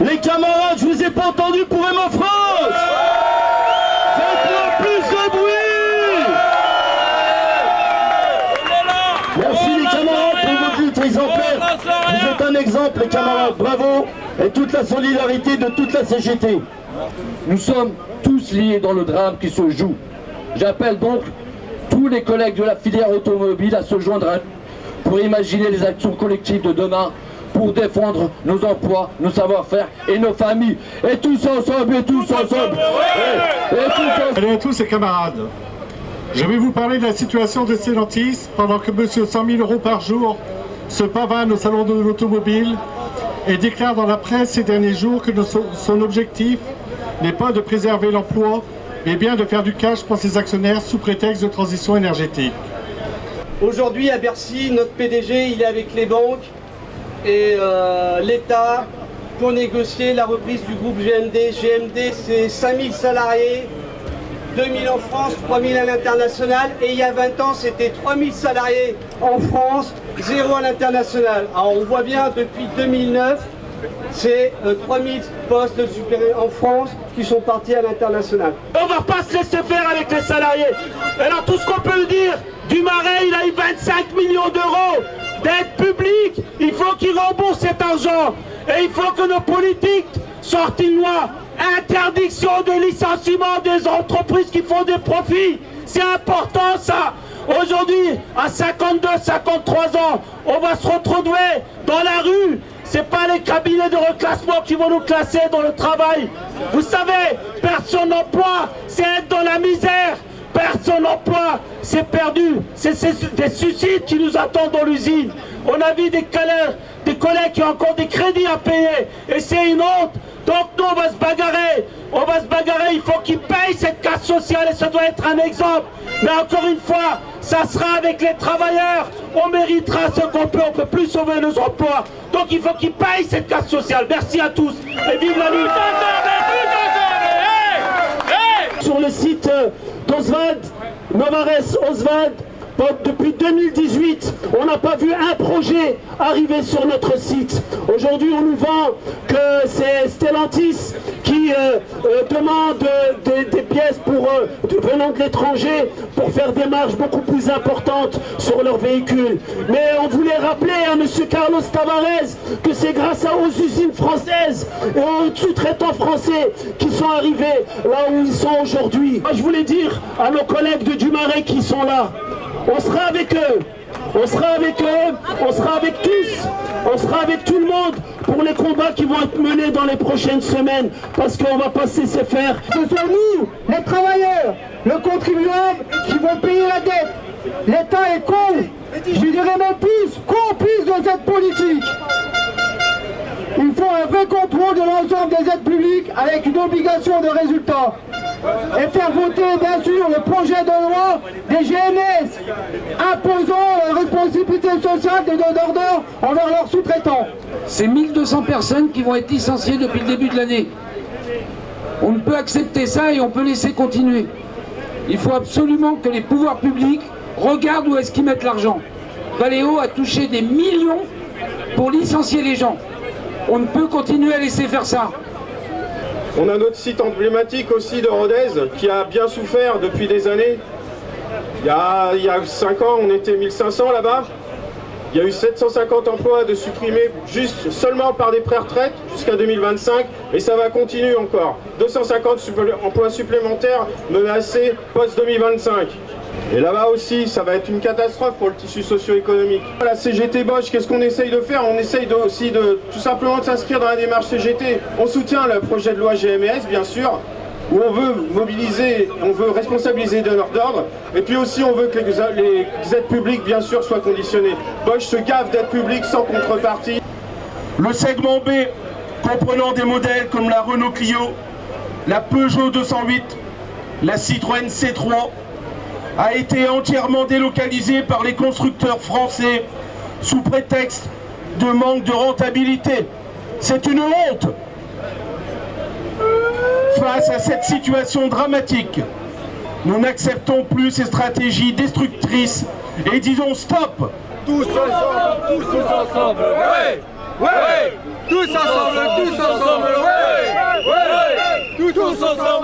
Les camarades, je vous ai pas entendu pour Aimons France. Faites-moi plus de bruit. Merci les camarades pour votre lutte exemplaire. Vous êtes un exemple les camarades, bravo. Et toute la solidarité de toute la CGT. Nous sommes tous liés dans le drame qui se joue. J'appelle donc tous les collègues de la filière automobile à se joindre à nous pour imaginer les actions collectives de demain, pour défendre nos emplois, nos savoir-faire et nos familles. Et tous ensemble, et tous ensemble. Salut à tous et camarades. Je vais vous parler de la situation de Stellantis pendant que monsieur 100 000 € par jour se pavane au salon de l'automobile et déclare dans la presse ces derniers jours que son objectif n'est pas de préserver l'emploi, mais bien de faire du cash pour ses actionnaires sous prétexte de transition énergétique. Aujourd'hui à Bercy, notre PDG il est avec les banques et l'État pour négocier la reprise du groupe GMD. GMD c'est 5000 salariés, 2000 en France, 3000 à l'international, et il y a 20 ans c'était 3000 salariés en France, 0 à l'international. Alors on voit bien depuis 2009, c'est 3000 postes supérieurs en France qui sont partis à l'international. On va pas se laisser faire avec les salariés. Alors tout ce qu'on peut dire, Dumaré il a eu 25 millions d'euros d'aide publique, il faut qu'il rembourse cet argent. Et il faut que nos politiques sortent une loi. Interdiction de licenciement des entreprises qui font des profits. C'est important ça. Aujourd'hui, à 52, 53 ans, on va se retrouver dans la rue. C'est pas les cabinets de reclassement qui vont nous classer dans le travail. Vous savez, perdre son emploi, c'est être dans la misère. Perdre son emploi, c'est perdu. C'est des suicides qui nous attendent dans l'usine. On a vu des collègues qui ont encore des crédits à payer. Et c'est une honte. Donc nous, on va se bagarrer. On va se bagarrer. Il faut qu'ils payent cette casse sociale et ça doit être un exemple. Mais encore une fois, ça sera avec les travailleurs. On méritera ce qu'on peut. On ne peut plus sauver nos emplois. Donc il faut qu'ils payent cette casse sociale. Merci à tous. Et vive la lutte. Sur le site d'Oswald, Novares Oswald, depuis 2018, on n'a pas vu un projet arriver sur notre site. Aujourd'hui, on nous vend que c'est Stellantis qui demande des pièces venant de l'étranger pour faire des marges beaucoup plus importantes sur leurs véhicules. Mais on voulait rappeler à M. Carlos Tavares que c'est grâce aux usines françaises et aux sous-traitants français qui sont arrivés là où ils sont aujourd'hui. Je voulais dire à nos collègues de Dumaré qui sont là, on sera avec eux, on sera avec eux, on sera avec tous, on sera avec tout le monde pour les combats qui vont être menés dans les prochaines semaines, parce qu'on va pas se laisser faire. Ce sont nous, les travailleurs, le contribuable, qui vont payer la dette. L'État est con, je dirais même plus, complice de cette politique. Il faut un vrai contrôle de l'ensemble des aides publiques avec une obligation de résultat. Et faire voter bien sûr le projet de loi des GMS imposant la responsabilité sociale des donneurs d'ordre envers leurs sous-traitants. C'est 1200 personnes qui vont être licenciées depuis le début de l'année. On ne peut accepter ça et on peut laisser continuer. Il faut absolument que les pouvoirs publics regardent où est-ce qu'ils mettent l'argent. Valeo a touché des millions pour licencier les gens. On ne peut continuer à laisser faire ça. On a notre site emblématique aussi de Rodez qui a bien souffert depuis des années. Il y a 5 ans, on était 1500 là-bas. Il y a eu 750 emplois de supprimés juste seulement par des pré-retraites jusqu'à 2025 et ça va continuer encore. 250 emplois supplémentaires menacés post-2025. Et là-bas aussi, ça va être une catastrophe pour le tissu socio-économique. La CGT Bosch, qu'est-ce qu'on essaye de faire? On essaye aussi de tout simplement de s'inscrire dans la démarche CGT. On soutient le projet de loi GMS, bien sûr, où on veut mobiliser, on veut responsabiliser les donneurs d'ordre, et puis aussi on veut que les aides publiques, bien sûr, soient conditionnées. Bosch se gave d'aides publiques sans contrepartie. Le segment B, comprenant des modèles comme la Renault Clio, la Peugeot 208, la Citroën C3, a été entièrement délocalisé par les constructeurs français sous prétexte de manque de rentabilité. C'est une honte. Face à cette situation dramatique, nous n'acceptons plus ces stratégies destructrices et disons stop. Tous ensemble, ouais, ouais, tous ensemble, tous ensemble.